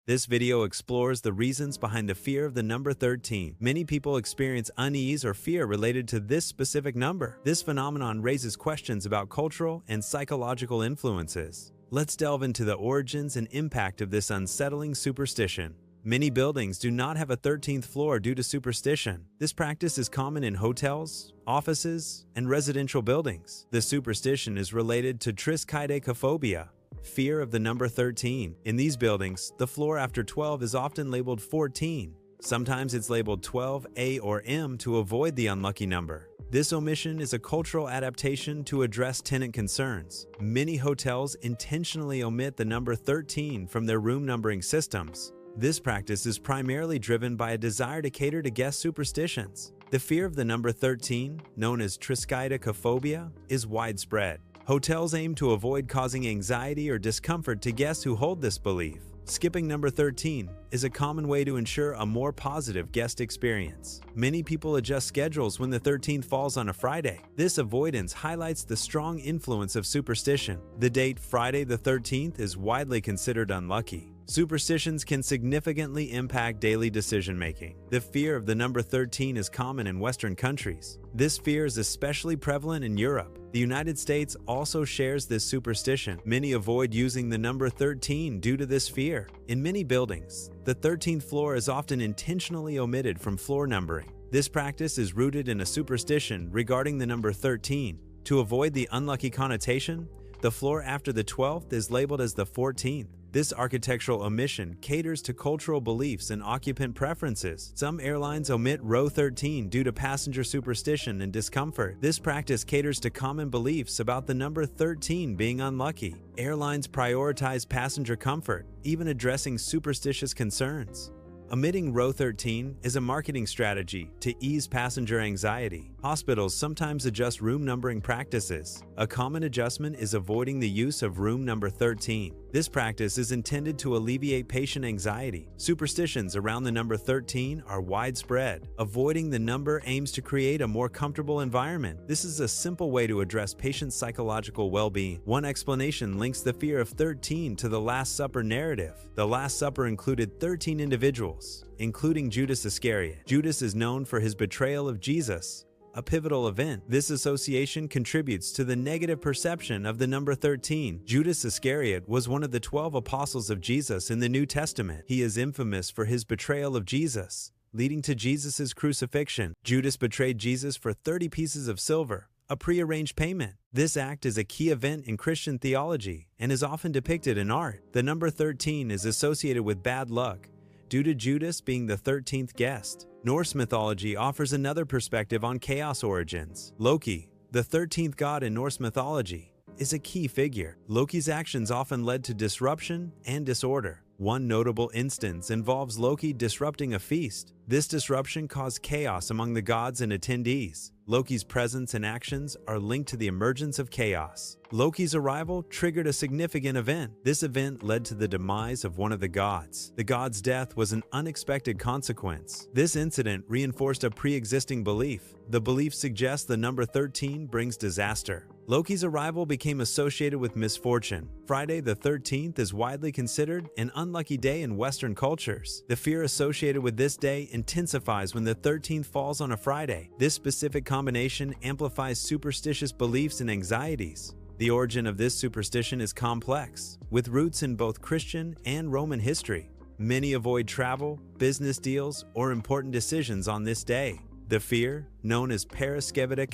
This video explores the reasons behind the fear of the number 13. Many people experience unease or fear related to this specific number. This phenomenon raises questions about cultural and psychological influences. Let's delve into the origins and impact of this unsettling superstition. Many buildings do not have a 13th floor due to superstition. This practice is common in hotels, offices, and residential buildings. The superstition is related to triskaidekaphobia, fear of the number 13. In these buildings, the floor after 12 is often labeled 14. Sometimes it's labeled 12A or M to avoid the unlucky number. This omission is a cultural adaptation to address tenant concerns. Many hotels intentionally omit the number 13 from their room numbering systems. This practice is primarily driven by a desire to cater to guest superstitions. The fear of the number 13, known as triskaidekaphobia, is widespread. Hotels aim to avoid causing anxiety or discomfort to guests who hold this belief. Skipping number 13 is a common way to ensure a more positive guest experience. Many people adjust schedules when the 13th falls on a Friday. This avoidance highlights the strong influence of superstition. The date Friday the 13th is widely considered unlucky. Superstitions can significantly impact daily decision-making. The fear of the number 13 is common in Western countries. This fear is especially prevalent in Europe. The United States also shares this superstition. Many avoid using the number 13 due to this fear. In many buildings, the 13th floor is often intentionally omitted from floor numbering. This practice is rooted in a superstition regarding the number 13. To avoid the unlucky connotation, the floor after the 12th is labeled as the 14th. This architectural omission caters to cultural beliefs and occupant preferences. Some airlines omit row 13 due to passenger superstition and discomfort. This practice caters to common beliefs about the number 13 being unlucky. Airlines prioritize passenger comfort, even addressing superstitious concerns. Omitting row 13 is a marketing strategy to ease passenger anxiety. Hospitals sometimes adjust room numbering practices. A common adjustment is avoiding the use of room number 13. This practice is intended to alleviate patient anxiety. Superstitions around the number 13 are widespread. Avoiding the number aims to create a more comfortable environment. This is a simple way to address patient psychological well-being. One explanation links the fear of 13 to the Last Supper narrative. The Last Supper included 13 individuals, including Judas Iscariot. Judas is known for his betrayal of Jesus, a pivotal event. This association contributes to the negative perception of the number 13. Judas Iscariot was one of the 12 apostles of Jesus in the New Testament. He is infamous for his betrayal of Jesus, leading to Jesus' crucifixion. Judas betrayed Jesus for 30 pieces of silver, a prearranged payment. This act is a key event in Christian theology and is often depicted in art. The number 13 is associated with bad luck, due to Judas being the 13th guest. Norse mythology offers another perspective on chaos origins. Loki, the 13th god in Norse mythology, is a key figure. Loki's actions often led to disruption and disorder. One notable instance involves Loki disrupting a feast. This disruption caused chaos among the gods and attendees. Loki's presence and actions are linked to the emergence of chaos. Loki's arrival triggered a significant event. This event led to the demise of one of the gods. The god's death was an unexpected consequence. This incident reinforced a pre-existing belief. The belief suggests the number 13 brings disaster. Loki's arrival became associated with misfortune. Friday the 13th is widely considered an unlucky day in Western cultures. The fear associated with this day intensifies when the 13th falls on a Friday. This specific combination amplifies superstitious beliefs and anxieties. The origin of this superstition is complex, with roots in both Christian and Roman history. Many avoid travel, business deals, or important decisions on this day. The fear, known as paraskevida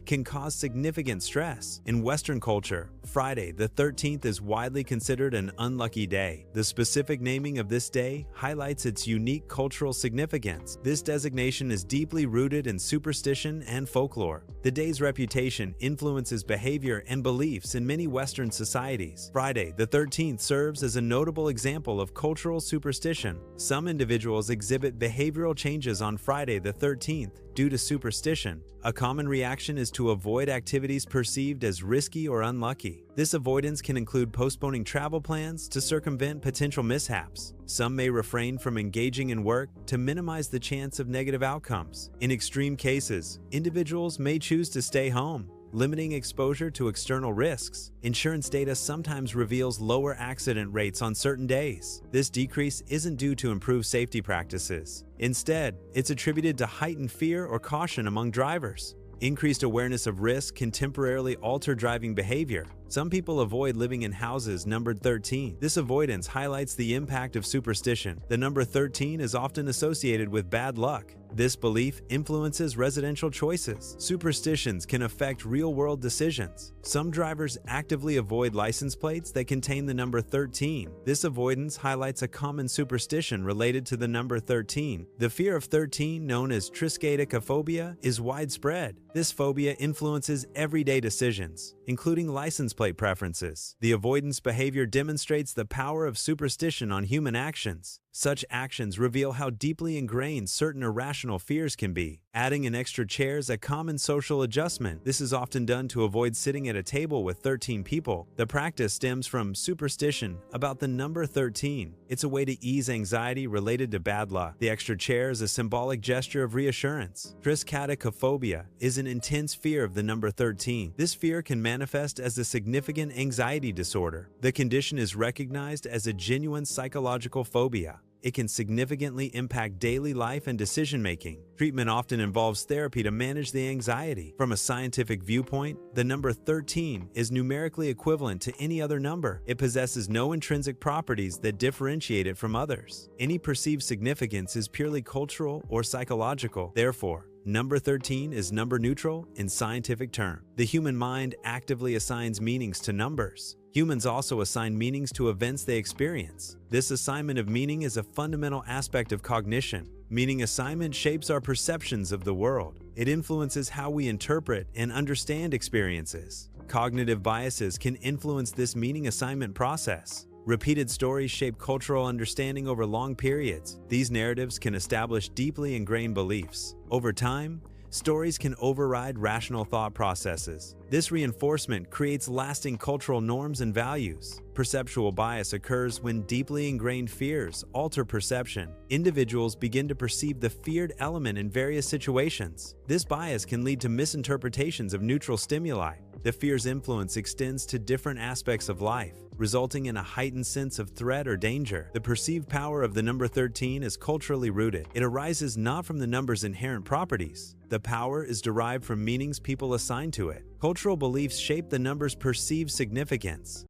can cause significant stress. In Western culture, Friday the 13th is widely considered an unlucky day. The specific naming of this day highlights its unique cultural significance. This designation is deeply rooted in superstition and folklore. The day's reputation influences behavior and beliefs in many Western societies. Friday the 13th serves as a notable example of cultural superstition. Some individuals exhibit behavioral changes on Friday the 13th due to superstition. A common reaction is to avoid activities perceived as risky or unlucky. This avoidance can include postponing travel plans to circumvent potential mishaps. Some may refrain from engaging in work to minimize the chance of negative outcomes. In extreme cases, individuals may choose to stay home, limiting exposure to external risks. Insurance data sometimes reveals lower accident rates on certain days. This decrease isn't due to improved safety practices. Instead, it's attributed to heightened fear or caution among drivers. Increased awareness of risk can temporarily alter driving behavior. Some people avoid living in houses numbered 13. This avoidance highlights the impact of superstition. The number 13 is often associated with bad luck. This belief influences residential choices. Superstitions can affect real-world decisions. Some drivers actively avoid license plates that contain the number 13. This avoidance highlights a common superstition related to the number 13. The fear of 13, known as triskaidekaphobia, is widespread. This phobia influences everyday decisions, including license plate preferences. The avoidance behavior demonstrates the power of superstition on human actions. Such actions reveal how deeply ingrained certain irrational fears can be. Adding an extra chair is a common social adjustment. This is often done to avoid sitting at a table with 13 people. The practice stems from superstition about the number 13. It's a way to ease anxiety related to bad luck. The extra chair is a symbolic gesture of reassurance. Triskaidekaphobia is an intense fear of the number 13. This fear can manifest as a significant anxiety disorder. The condition is recognized as a genuine psychological phobia. It can significantly impact daily life and decision-making. Treatment often involves therapy to manage the anxiety. From a scientific viewpoint, the number 13 is numerically equivalent to any other number. It possesses no intrinsic properties that differentiate it from others. Any perceived significance is purely cultural or psychological. Therefore, number 13 is number neutral in scientific terms. The human mind actively assigns meanings to numbers. Humans also assign meanings to events they experience. This assignment of meaning is a fundamental aspect of cognition. Meaning assignment shapes our perceptions of the world. It influences how we interpret and understand experiences. Cognitive biases can influence this meaning assignment process. Repeated stories shape cultural understanding over long periods. These narratives can establish deeply ingrained beliefs. Over time, stories can override rational thought processes. This reinforcement creates lasting cultural norms and values. Perceptual bias occurs when deeply ingrained fears alter perception. Individuals begin to perceive the feared element in various situations. This bias can lead to misinterpretations of neutral stimuli. The fear's influence extends to different aspects of life, resulting in a heightened sense of threat or danger. The perceived power of the number 13 is culturally rooted. It arises not from the number's inherent properties. The power is derived from meanings people assign to it. Cultural beliefs shape the number's perceived significance.